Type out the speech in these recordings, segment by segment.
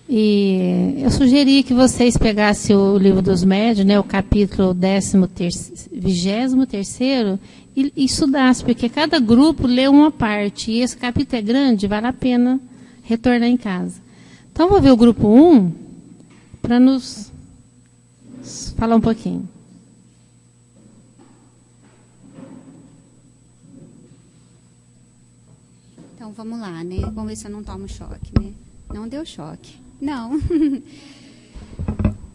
E eu sugeri que vocês pegassem o livro dos médiuns, né, o capítulo 23º, e estudassem, porque cada grupo lê uma parte. E esse capítulo é grande, vale a pena retornar em casa. Então, vou ver o grupo 1 para nos falar um pouquinho. Então, vamos lá, né? Vamos ver se eu não tomo choque, né? Não deu choque. Não.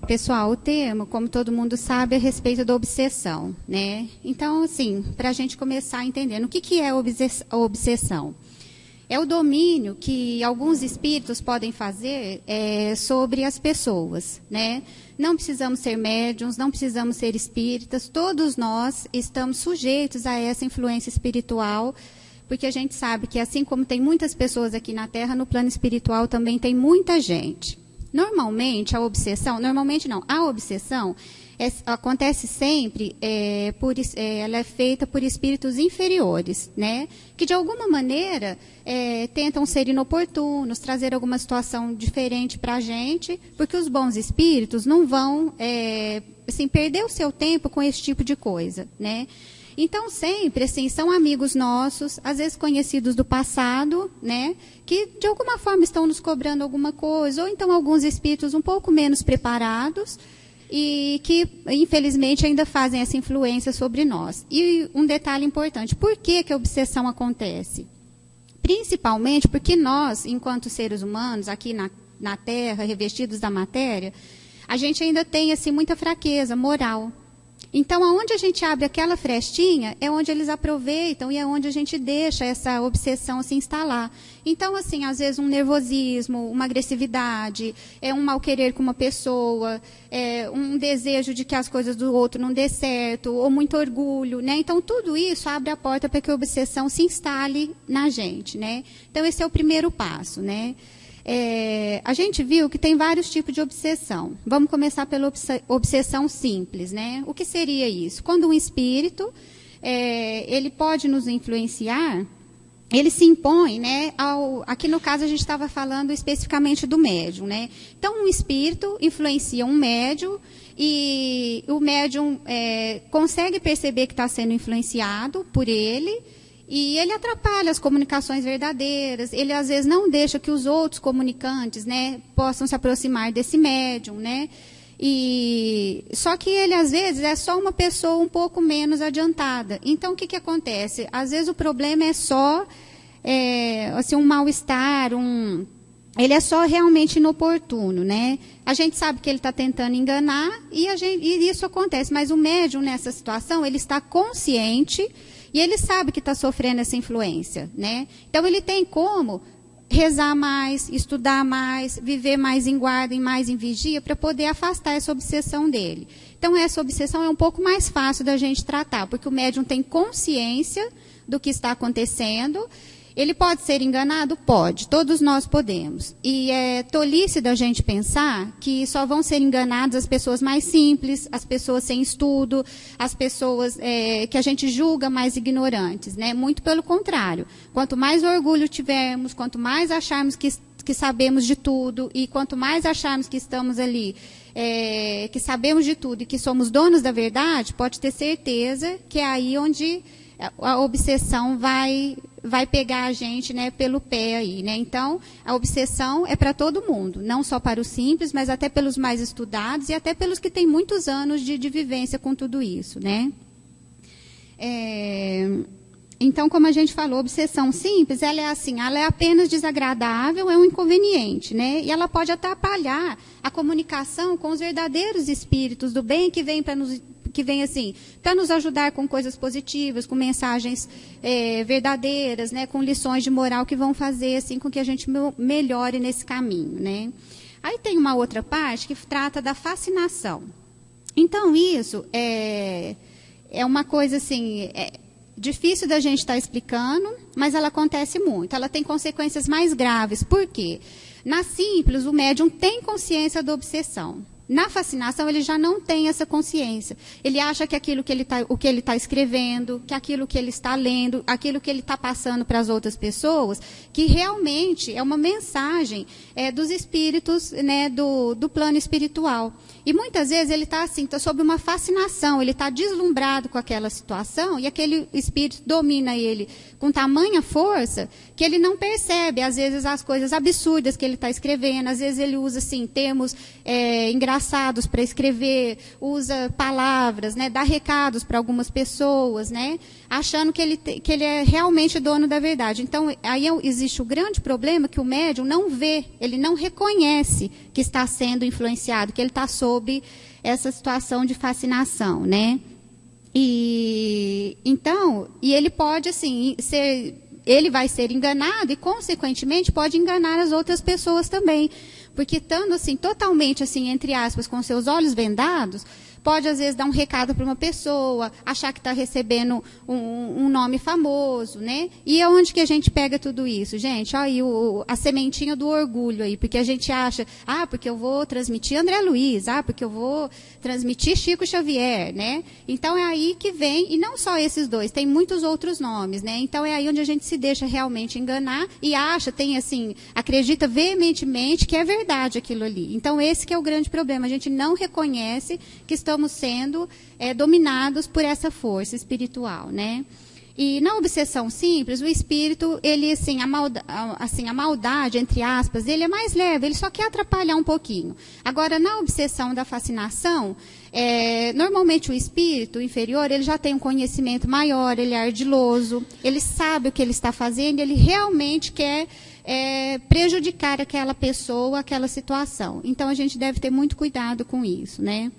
Pessoal, o tema, como todo mundo sabe, é a respeito da obsessão, né? Então, assim, para a gente começar entendendo, o que é a obsessão? É o domínio que alguns espíritos podem fazer sobre as pessoas, né? Não precisamos ser médiuns, não precisamos ser espíritas, todos nós estamos sujeitos a essa influência espiritual, porque a gente sabe que, assim como tem muitas pessoas aqui na Terra, no plano espiritual também tem muita gente. Normalmente, a obsessão acontece sempre, ela é feita por espíritos inferiores, né? Que, de alguma maneira, tentam ser inoportunos, trazer alguma situação diferente para a gente, porque os bons espíritos não vão assim, perder o seu tempo com esse tipo de coisa, né? Então, sempre, assim, são amigos nossos, às vezes conhecidos do passado, né, que de alguma forma estão nos cobrando alguma coisa, ou então alguns espíritos um pouco menos preparados e que, infelizmente, ainda fazem essa influência sobre nós. E um detalhe importante, por que a obsessão acontece? Principalmente porque nós, enquanto seres humanos, aqui na Terra, revestidos da matéria, a gente ainda tem, assim, muita fraqueza moral. Então, aonde a gente abre aquela frestinha, é onde eles aproveitam e é onde a gente deixa essa obsessão se instalar. Então, assim, às vezes um nervosismo, uma agressividade, um mal-querer com uma pessoa, um desejo de que as coisas do outro não dê certo, ou muito orgulho, né? Então, tudo isso abre a porta para que a obsessão se instale na gente, né? Então, esse é o primeiro passo, né? A gente viu que tem vários tipos de obsessão. Vamos começar pela obsessão simples, né? O que seria isso? Quando um espírito, ele pode nos influenciar, ele se impõe, né? Aqui no caso a gente estava falando especificamente do médium, né? Então um espírito influencia um médium e o médium consegue perceber que está sendo influenciado por ele. E ele atrapalha as comunicações verdadeiras, ele às vezes não deixa que os outros comunicantes, né, possam se aproximar desse médium, né? Só que ele às vezes é só uma pessoa um pouco menos adiantada. Então o que acontece? Às vezes o problema é só assim, um mal-estar, ele é só realmente inoportuno, né? A gente sabe que ele está tentando enganar e isso acontece, mas o médium nessa situação, ele está consciente. E ele sabe que está sofrendo essa influência, né? Então, ele tem como rezar mais, estudar mais, viver mais em guarda, mais em vigia, para poder afastar essa obsessão dele. Então, essa obsessão é um pouco mais fácil da gente tratar, porque o médium tem consciência do que está acontecendo. Ele pode ser enganado? Pode, todos nós podemos. E é tolice da gente pensar que só vão ser enganadas as pessoas mais simples, as pessoas sem estudo, as pessoas que a gente julga mais ignorantes, né? Muito pelo contrário. Quanto mais orgulho tivermos, quanto mais acharmos que sabemos de tudo, e quanto mais acharmos que estamos ali, que sabemos de tudo e que somos donos da verdade, pode ter certeza que é aí onde a obsessão vai pegar a gente, né, pelo pé aí, né? Então, a obsessão é para todo mundo, não só para os simples, mas até pelos mais estudados e até pelos que têm muitos anos de vivência com tudo isso, né? Então, como a gente falou, obsessão simples, ela é apenas desagradável, é um inconveniente, né? E ela pode atrapalhar a comunicação com os verdadeiros espíritos do bem que vêm assim, para nos ajudar com coisas positivas, com mensagens verdadeiras, né, com lições de moral que vão fazer assim, com que a gente melhore nesse caminho, né? Aí tem uma outra parte que trata da fascinação. Então, isso é uma coisa assim, difícil da gente estar explicando, mas ela acontece muito. Ela tem consequências mais graves. Por quê? Na simples, o médium tem consciência da obsessão. Na fascinação, ele já não tem essa consciência. Ele acha que aquilo que o que ele está escrevendo, que aquilo que ele está lendo, aquilo que ele está passando para as outras pessoas, que realmente é uma mensagem dos espíritos, né, do plano espiritual. E muitas vezes ele está assim, tá sob uma fascinação, ele está deslumbrado com aquela situação e aquele espírito domina ele com tamanha força que ele não percebe, às vezes, as coisas absurdas que ele está escrevendo. Às vezes ele usa assim, termos engraçados para escrever, usa palavras, né, dá recados para algumas pessoas, né, achando que ele é realmente dono da verdade. Então, aí existe o grande problema que o médium não vê, ele não reconhece que está sendo influenciado, que ele está sob essa situação de fascinação, né? E então, ele pode assim ele vai ser enganado e, consequentemente, pode enganar as outras pessoas também, porque estando assim totalmente assim, entre aspas, com seus olhos vendados, pode, às vezes, dar um recado para uma pessoa, achar que está recebendo um nome famoso, né? E é onde que a gente pega tudo isso, gente? Olha aí a sementinha do orgulho aí, porque a gente acha, porque eu vou transmitir André Luiz, porque eu vou transmitir Chico Xavier, né? Então, é aí que vem, e não só esses dois, tem muitos outros nomes, né? Então, é aí onde a gente se deixa realmente enganar e acha, acredita veementemente que é verdade aquilo ali. Então, esse que é o grande problema, a gente não reconhece que estamos sendo dominados por essa força espiritual, né? E na obsessão simples, o espírito, ele assim, a maldade, entre aspas, ele é mais leve, ele só quer atrapalhar um pouquinho. Agora, na obsessão da fascinação, normalmente o espírito inferior, ele já tem um conhecimento maior, ele é ardiloso, ele sabe o que ele está fazendo, ele realmente quer prejudicar aquela pessoa, aquela situação. Então, a gente deve ter muito cuidado com isso, né?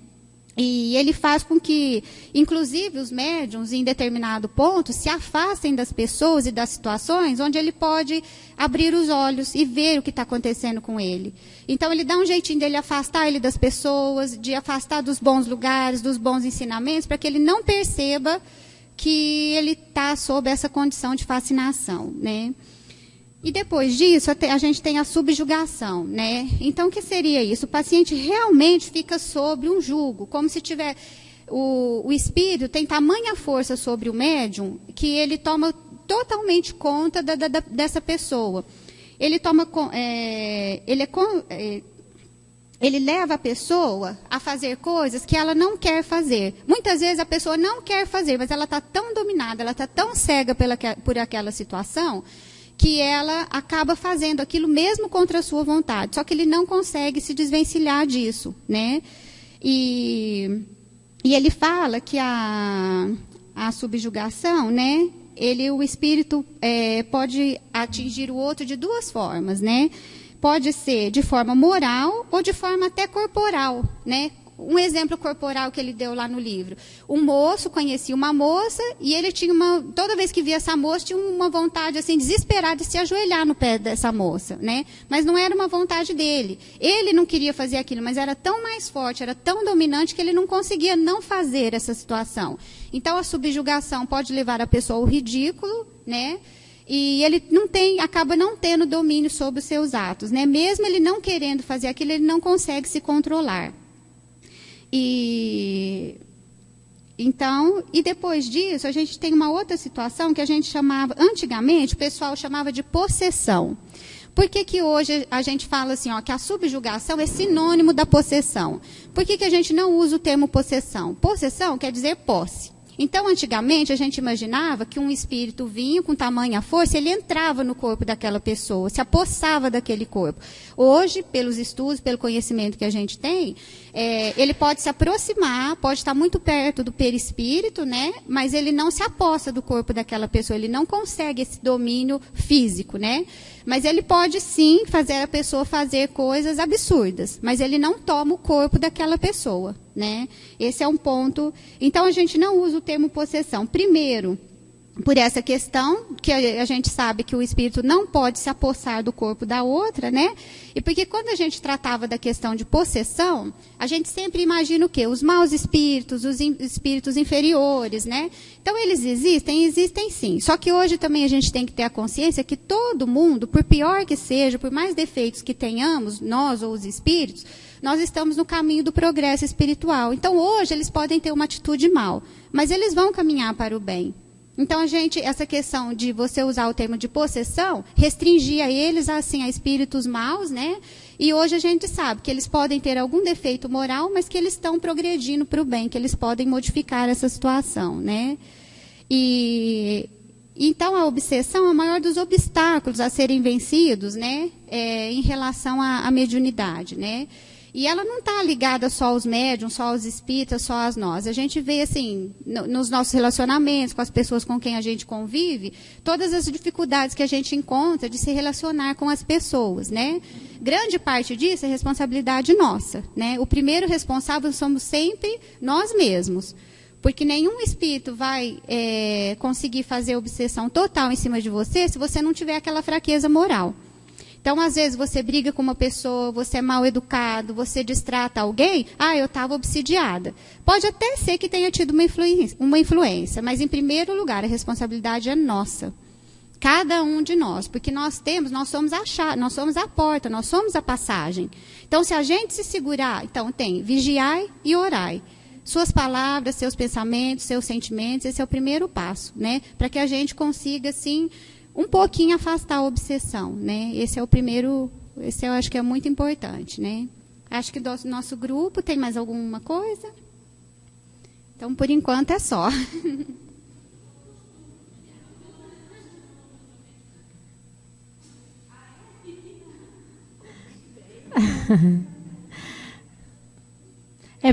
E ele faz com que, inclusive, os médiuns, em determinado ponto, se afastem das pessoas e das situações onde ele pode abrir os olhos e ver o que está acontecendo com ele. Então, ele dá um jeitinho dele afastar ele das pessoas, de afastar dos bons lugares, dos bons ensinamentos, para que ele não perceba que ele está sob essa condição de fascinação, né? E depois disso, a gente tem a subjugação, né? Então, o que seria isso? O paciente realmente fica sob um jugo, como se tiver... O espírito tem tamanha força sobre o médium que ele toma totalmente conta dessa pessoa. Ele leva a pessoa a fazer coisas que ela não quer fazer. Muitas vezes a pessoa não quer fazer, mas ela está tão dominada, ela está tão cega por aquela situação, que ela acaba fazendo aquilo mesmo contra a sua vontade. Só que ele não consegue se desvencilhar disso, né? E ele fala que a subjugação, né? O espírito pode atingir o outro de duas formas, né? Pode ser de forma moral ou de forma até corporal, né? Um exemplo corporal que ele deu lá no livro. Um moço conhecia uma moça e ele tinha toda vez que via essa moça, tinha uma vontade assim, desesperada de se ajoelhar no pé dessa moça, né? Mas não era uma vontade dele. Ele não queria fazer aquilo, mas era tão mais forte, era tão dominante que ele não conseguia não fazer essa situação. Então, a subjugação pode levar a pessoa ao ridículo, né? E ele acaba não tendo domínio sobre os seus atos, né? Mesmo ele não querendo fazer aquilo, ele não consegue se controlar. E depois disso, a gente tem uma outra situação que a gente chamava, antigamente, o pessoal chamava de possessão. Por que hoje a gente fala assim, que a subjugação é sinônimo da possessão? Por que a gente não usa o termo possessão? Possessão quer dizer posse. Então, antigamente, a gente imaginava que um espírito vinha com tamanha força, ele entrava no corpo daquela pessoa, se apossava daquele corpo. Hoje, pelos estudos, pelo conhecimento que a gente tem, ele pode se aproximar, pode estar muito perto do perispírito, né? Mas ele não se apossa do corpo daquela pessoa, ele não consegue esse domínio físico, né? Mas ele pode, sim, fazer a pessoa fazer coisas absurdas, mas ele não toma o corpo daquela pessoa, né? Esse é um ponto. Então, a gente não usa o termo possessão. Primeiro, por essa questão, que a gente sabe que o espírito não pode se apossar do corpo da outra, né? E porque quando a gente tratava da questão de possessão, a gente sempre imagina o quê? Os maus espíritos, os espíritos inferiores, né? Então, eles existem? Existem sim. Só que hoje também a gente tem que ter a consciência que todo mundo, por pior que seja, por mais defeitos que tenhamos, nós ou os espíritos, nós estamos no caminho do progresso espiritual. Então, hoje, eles podem ter uma atitude mal, mas eles vão caminhar para o bem. Então, essa questão de você usar o termo de possessão, restringia eles assim, a espíritos maus, né? E hoje a gente sabe que eles podem ter algum defeito moral, mas que eles estão progredindo para o bem, que eles podem modificar essa situação, né? Então, a obsessão é o maior dos obstáculos a serem vencidos, né? Em relação à mediunidade, né? E ela não está ligada só aos médiums, só aos espíritas, só a nós. A gente vê, assim, nos nossos relacionamentos, com as pessoas com quem a gente convive, todas as dificuldades que a gente encontra de se relacionar com as pessoas, né? Grande parte disso é responsabilidade nossa, né? O primeiro responsável somos sempre nós mesmos. Porque nenhum espírito vai conseguir fazer obsessão total em cima de você se você não tiver aquela fraqueza moral. Então, às vezes, você briga com uma pessoa, você é mal educado, você distrata alguém, eu estava obsidiada. Pode até ser que tenha tido uma influência, mas, em primeiro lugar, a responsabilidade é nossa. Cada um de nós, porque nós somos a chave, nós somos a porta, nós somos a passagem. Então, se a gente se segurar, então tem vigiai e orai. Suas palavras, seus pensamentos, seus sentimentos, esse é o primeiro passo, né? Para que a gente consiga, assim, um pouquinho afastar a obsessão, né? Esse é o primeiro, esse eu acho que é muito importante, né? Acho que do nosso grupo tem mais alguma coisa? Então, por enquanto, é só.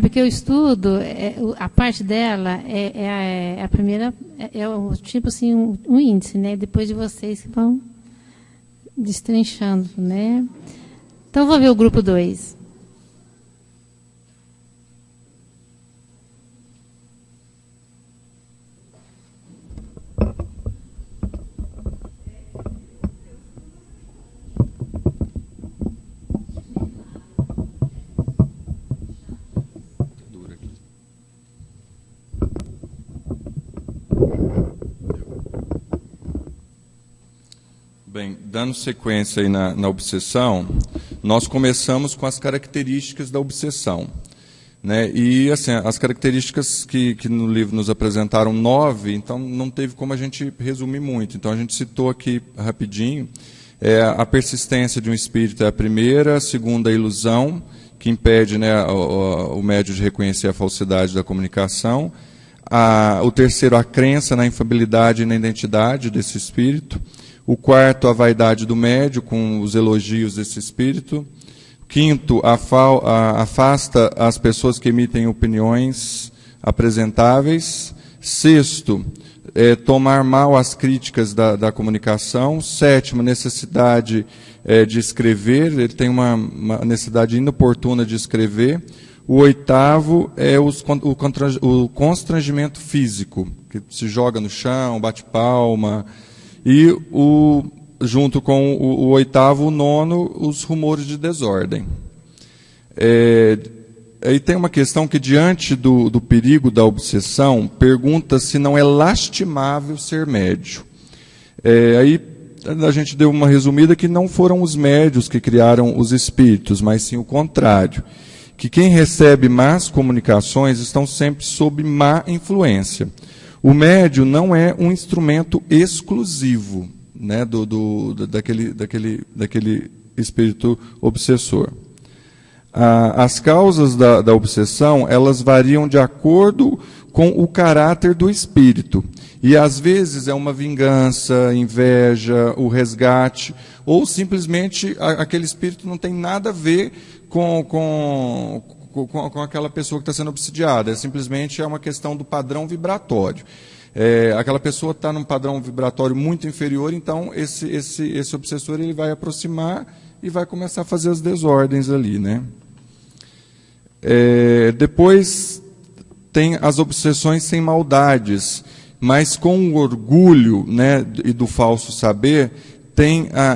Porque o estudo, a parte dela a primeira, o tipo assim, um índice, né? Depois de vocês que vão destrinchando, né? Então, vou ver o grupo 2. Bem, dando sequência aí na obsessão, nós começamos com as características da obsessão, né? E assim, as características que no livro nos apresentaram 9, então não teve como a gente resumir muito. Então a gente citou aqui rapidinho. A persistência de um espírito é a primeira, a segunda, a ilusão, que impede, né, o médium de reconhecer a falsidade da comunicação. O terceiro, a crença na infabilidade e na identidade desse espírito. O quarto, a vaidade do médium, com os elogios desse espírito. Quinto, afasta as pessoas que emitem opiniões apresentáveis. Sexto, tomar mal as críticas da comunicação. Sétimo, necessidade de escrever, ele tem uma necessidade inoportuna de escrever. O oitavo é o constrangimento físico, que se joga no chão, bate palma. E, junto com o oitavo, o nono, os rumores de desordem. Aí tem uma questão que, diante do perigo da obsessão, pergunta se não é lastimável ser médio. Aí a gente deu uma resumida que não foram os médios que criaram os espíritos, mas sim o contrário. Que quem recebe más comunicações estão sempre sob má influência. O médium não é um instrumento exclusivo, né, daquele espírito obsessor. As causas da obsessão, elas variam de acordo com o caráter do espírito. E, às vezes, é uma vingança, inveja, o resgate, ou simplesmente aquele espírito não tem nada a ver com aquela pessoa que está sendo obsidiada. Simplesmente é uma questão do padrão vibratório. Aquela pessoa está num padrão vibratório muito inferior, então esse obsessor ele vai aproximar e vai começar a fazer as desordens ali, né? Depois tem as obsessões sem maldades, mas com o orgulho, né, e do falso saber,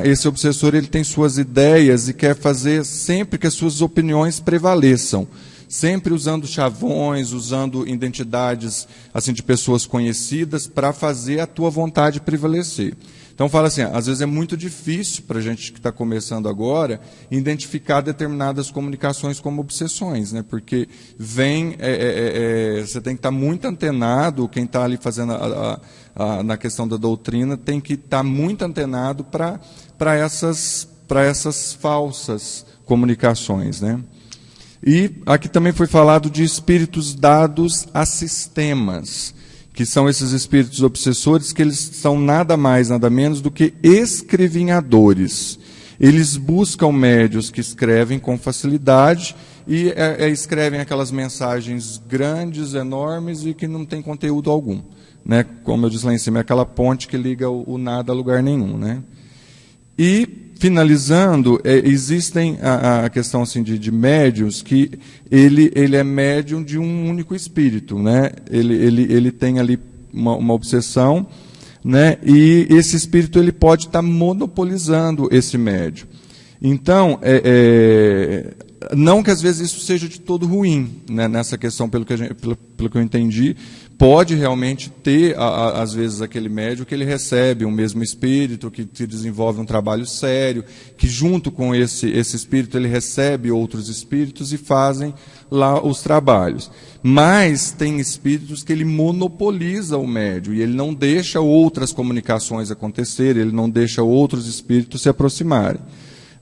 esse obsessor ele tem suas ideias e quer fazer sempre que as suas opiniões prevaleçam, sempre usando chavões, usando identidades assim de pessoas conhecidas para fazer a tua vontade prevalecer. Então fala assim, às vezes é muito difícil para a gente que está começando agora identificar determinadas comunicações como obsessões, né? Porque você tem que estar muito antenado, quem está ali fazendo na questão da doutrina tem que estar muito antenado para essas falsas comunicações, né? E aqui também foi falado de espíritos dados a sistemas, que são esses espíritos obsessores, que eles são nada mais, nada menos do que escrevinhadores. Eles buscam médios que escrevem com facilidade e escrevem aquelas mensagens grandes, enormes e que não tem conteúdo algum, né? Como eu disse lá em cima, é aquela ponte que liga o nada a lugar nenhum, né? E, finalizando, existem a questão assim, de médiuns, que ele é médium de um único espírito, né? Ele tem ali uma obsessão, né? E esse espírito ele pode estar monopolizando esse médium. Então, não que às vezes isso seja de todo ruim, né? Nessa questão, pelo que eu entendi, pode realmente ter, às vezes, aquele médium que ele recebe um mesmo espírito, que desenvolve um trabalho sério, que junto com esse espírito ele recebe outros espíritos e fazem lá os trabalhos. Mas tem espíritos que ele monopoliza o médium e ele não deixa outras comunicações acontecerem, ele não deixa outros espíritos se aproximarem,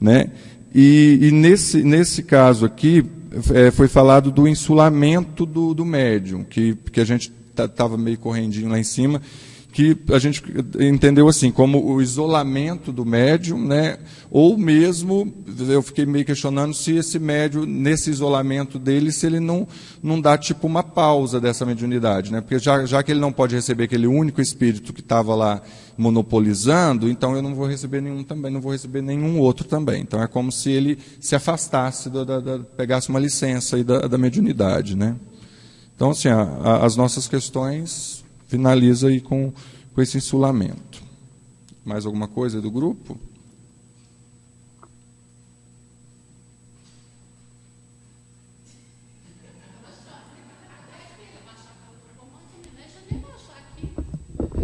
né? E nesse caso aqui, foi falado do insulamento do médium, que a gente estava meio correndinho lá em cima, que a gente entendeu assim, como o isolamento do médium, né? Ou mesmo, eu fiquei meio questionando se esse médium, nesse isolamento dele, se ele não dá tipo uma pausa dessa mediunidade, né? Porque já que ele não pode receber aquele único espírito que estava lá monopolizando, então eu não vou receber nenhum também, não vou receber nenhum outro também. Então é como se ele se afastasse, pegasse uma licença aí da mediunidade, né? Então, assim, as nossas questões finaliza aí com esse insulamento. Mais alguma coisa do grupo?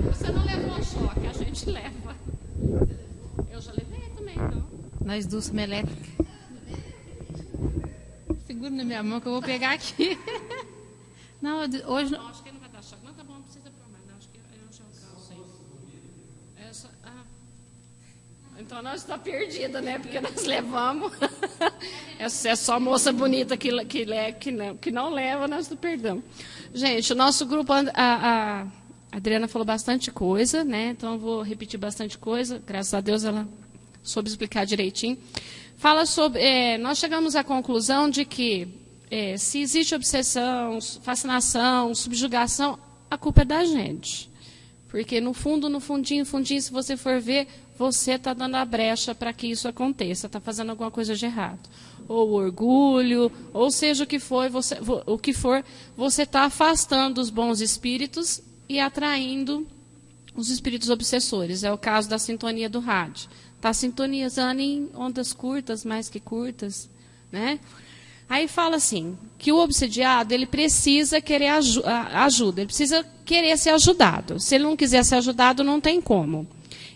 Você não levou choque, a gente leva. Eu já levei também, não. Nós duas somos elétricas. Segura na minha mão que eu vou pegar aqui. Não, hoje não. Acho que ele não vai dar choque. Não, tá bom, não precisa pôr mais. Não, acho que eu já alcanço aí. Então nós estamos perdidas, né? Porque nós levamos. É só moça bonita que não leva, nós não perdamos. Gente, o nosso grupo, a Adriana falou bastante coisa, né? Então eu vou repetir bastante coisa. Graças a Deus ela soube explicar direitinho. Fala sobre. Nós chegamos à conclusão de que se existe obsessão, fascinação, subjugação, a culpa é da gente. Porque no fundo, no fundinho, se você for ver, você está dando a brecha para que isso aconteça, está fazendo alguma coisa de errado. Ou orgulho, ou seja o que for, você está afastando os bons espíritos e atraindo os espíritos obsessores. É o caso da sintonia do rádio. Está sintonizando em ondas curtas, mais que curtas, né? Aí fala assim, que o obsediado, ele precisa querer ajuda, ele precisa querer ser ajudado. Se ele não quiser ser ajudado, não tem como.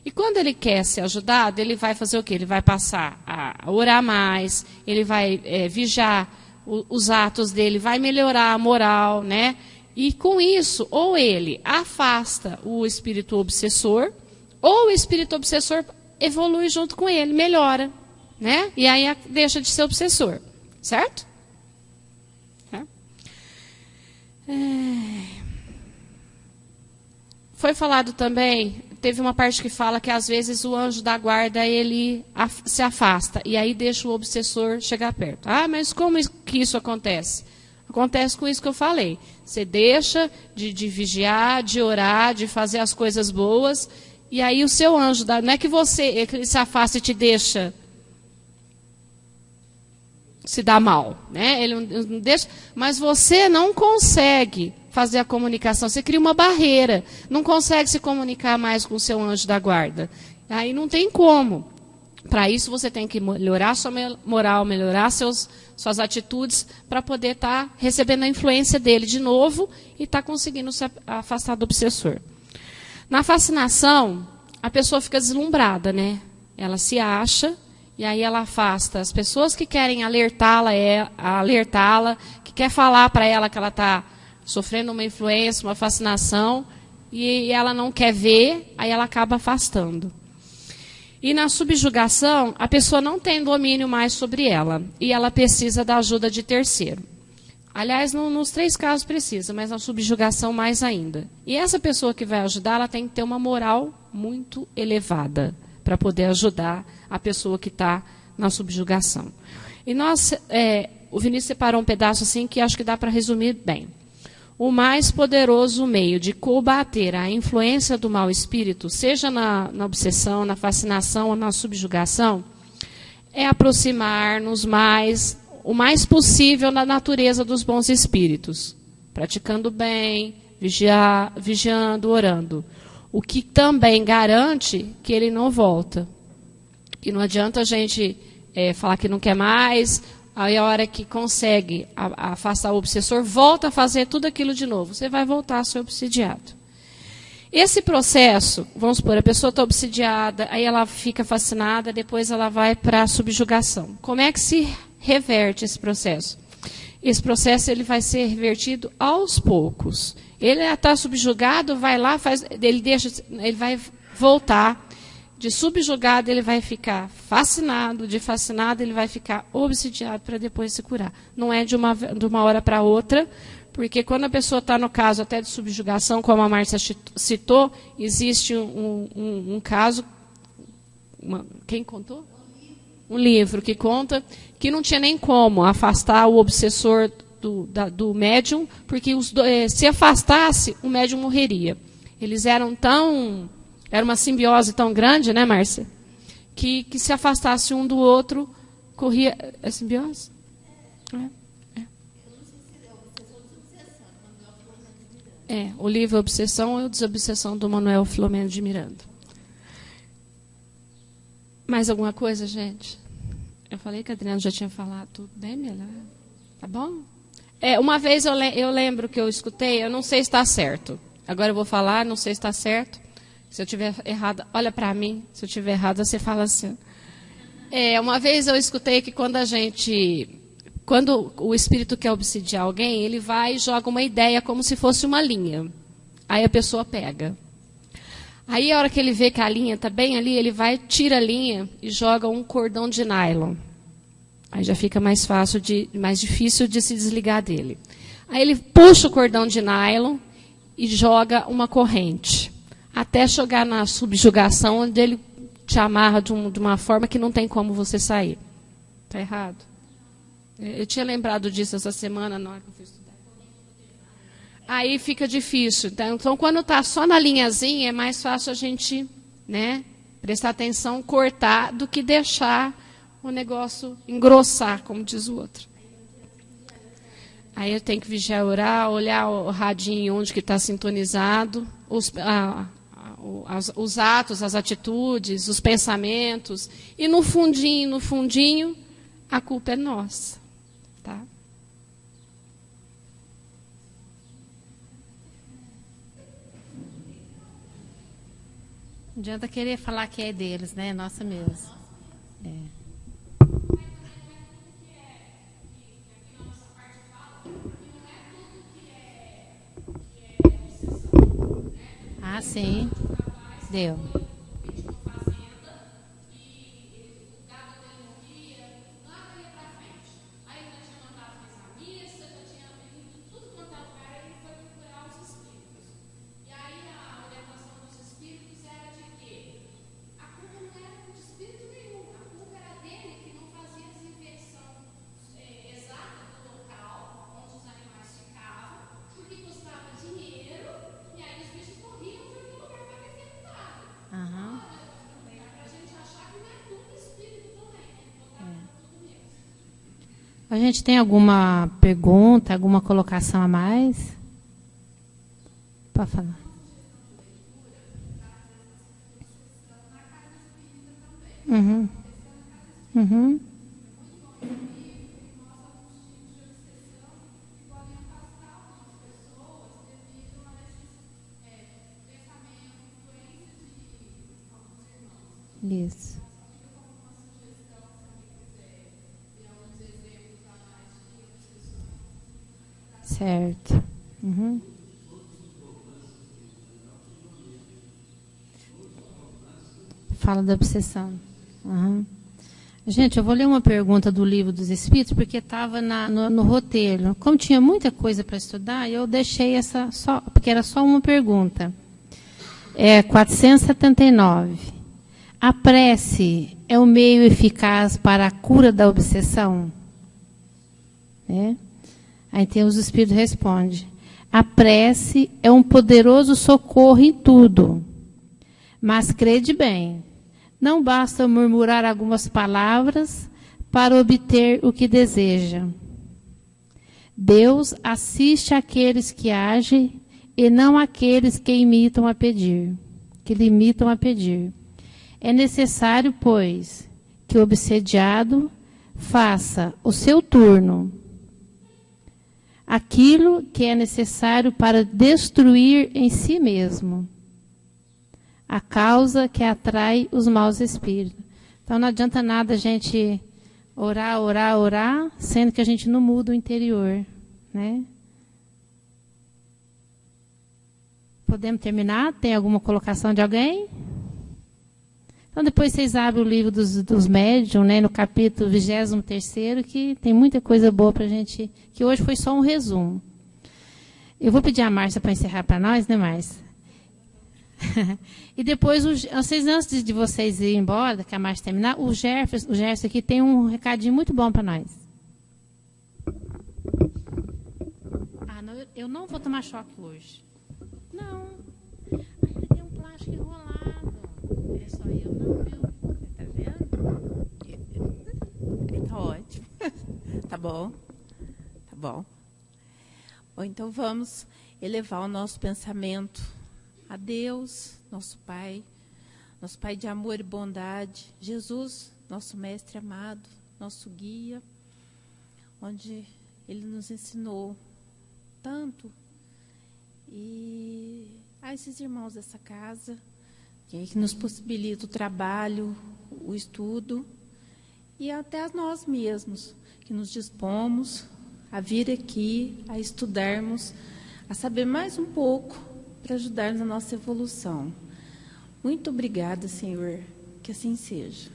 E quando ele quer ser ajudado, ele vai fazer o quê? Ele vai passar a orar mais, ele vai vigiar os atos dele, vai melhorar a moral, né? E com isso, ou ele afasta o espírito obsessor, ou o espírito obsessor evolui junto com ele, melhora, né? E aí deixa de ser obsessor. Certo? Foi falado também, teve uma parte que fala que às vezes o anjo da guarda ele se afasta e aí deixa o obsessor chegar perto. Ah, mas como que isso acontece? Acontece com isso que eu falei. Você deixa de vigiar, de orar, de fazer as coisas boas e aí o seu anjo, não é que ele se afasta e te deixa se dá mal, né? Ele não deixa, mas você não consegue fazer a comunicação. Você cria uma barreira. Não consegue se comunicar mais com o seu anjo da guarda. Aí não tem como. Para isso, você tem que melhorar sua moral, melhorar suas atitudes, para poder estar recebendo a influência dele de novo e estar conseguindo se afastar do obsessor. Na fascinação, a pessoa fica deslumbrada, né? Ela se acha, e aí ela afasta as pessoas que querem alertá-la, que quer falar para ela que ela está sofrendo uma influência, uma fascinação, e ela não quer ver, aí ela acaba afastando. E na subjugação, a pessoa não tem domínio mais sobre ela. E ela precisa da ajuda de terceiro. Aliás, nos 3 casos precisa, mas na subjugação mais ainda. E essa pessoa que vai ajudar, ela tem que ter uma moral muito elevada para poder ajudar a pessoa que está na subjugação. E o Vinícius separou um pedaço assim que acho que dá para resumir bem. O mais poderoso meio de combater a influência do mau espírito, seja na obsessão, na fascinação ou na subjugação, é aproximar-nos o mais possível da natureza dos bons espíritos, praticando bem, vigiando, orando. O que também garante que ele não volta. E não adianta a gente falar que não quer mais. Aí, a hora que consegue afastar o obsessor, volta a fazer tudo aquilo de novo. Você vai voltar a ser obsidiado. Esse processo, vamos supor, a pessoa está obsidiada, aí ela fica fascinada, depois ela vai para a subjugação. Como é que se reverte esse processo? Esse processo ele vai ser revertido aos poucos. Ele está subjugado, vai lá, ele vai voltar. De subjugado, ele vai ficar fascinado. De fascinado, ele vai ficar obsidiado para depois se curar. Não é de uma hora para outra, porque quando a pessoa está no caso até de subjugação, como a Márcia citou, existe um caso... quem contou? Um livro que conta que não tinha nem como afastar o obsessor do médium, porque se afastasse, o médium morreria. Eles eram tão... Era uma simbiose tão grande, né, Márcia? Que se afastasse um do outro, corria... É simbiose? O livro Obsessão e Desobsessão do Manuel Filomeno de Miranda. Mais alguma coisa, gente? Eu falei que a Adriana já tinha falado tudo bem melhor. Tá bom? Uma vez eu lembro que eu escutei, eu não sei se está certo. Agora eu vou falar, não sei se está certo. Se eu estiver errada, olha para mim. Se eu estiver errada, você fala assim. Uma vez eu escutei que quando o espírito quer obsidiar alguém, ele vai e joga uma ideia como se fosse uma linha. Aí a pessoa pega. Aí a hora que ele vê que a linha está bem ali, ele vai, tira a linha e joga um cordão de nylon. Aí já fica mais difícil de se desligar dele. Aí ele puxa o cordão de nylon e joga uma corrente. Até chegar na subjugação, onde ele te amarra de uma forma que não tem como você sair. Está errado? Eu tinha lembrado disso essa semana, na hora que eu fui estudar. Aí fica difícil. Então, quando está só na linhazinha, é mais fácil a gente, né, prestar atenção, cortar, do que deixar o negócio engrossar, como diz o outro. Aí eu tenho que vigiar, orar, olhar o radinho onde que está sintonizado, os atos, as atitudes, os pensamentos. E no fundinho, a culpa é nossa. Tá? Não adianta querer falar que é deles, né? Nossa mesmo. Ah, sim. Deu. A gente tem alguma pergunta, alguma colocação a mais? Para falar. Uhum. Uhum. Isso. Certo. Uhum. Fala da obsessão. Uhum. Gente, eu vou ler uma pergunta do Livro dos Espíritos, porque estava no roteiro. Como tinha muita coisa para estudar, eu deixei essa só, porque era só uma pergunta. 479. A prece é um meio eficaz para a cura da obsessão? Aí tem os Espíritos responde. A prece é um poderoso socorro em tudo. Mas crede bem, não basta murmurar algumas palavras para obter o que deseja. Deus assiste àqueles que agem e não àqueles que imitam a pedir, que limitam a pedir. É necessário, pois, que o obsediado faça o seu turno, aquilo que é necessário para destruir em si mesmo a causa que atrai os maus espíritos. Então não adianta nada a gente orar, sendo que a gente não muda o interior, né? Podemos terminar? Tem alguma colocação de alguém? Então depois vocês abrem o livro dos médiuns, né, no capítulo 23º, que tem muita coisa boa para a gente, que hoje foi só um resumo. Eu vou pedir a Márcia para encerrar para nós, né, Márcia? E depois, vocês, antes de vocês irem embora, que a Márcia terminar, o Gerson aqui tem um recadinho muito bom para nós. Não, eu não vou tomar choque hoje. Não. Ainda tem um plástico enrolado. É só eu, não, viu? Tá vendo? Tá ótimo. Tá bom. Tá bom. Bom, então vamos elevar o nosso pensamento a Deus, nosso Pai de amor e bondade, Jesus, nosso Mestre amado, nosso guia, onde Ele nos ensinou tanto, e a esses irmãos dessa casa, que nos possibilita o trabalho, o estudo, e até a nós mesmos, que nos dispomos a vir aqui, a estudarmos, a saber mais um pouco, para ajudar na nossa evolução. Muito obrigada, Senhor, que assim seja.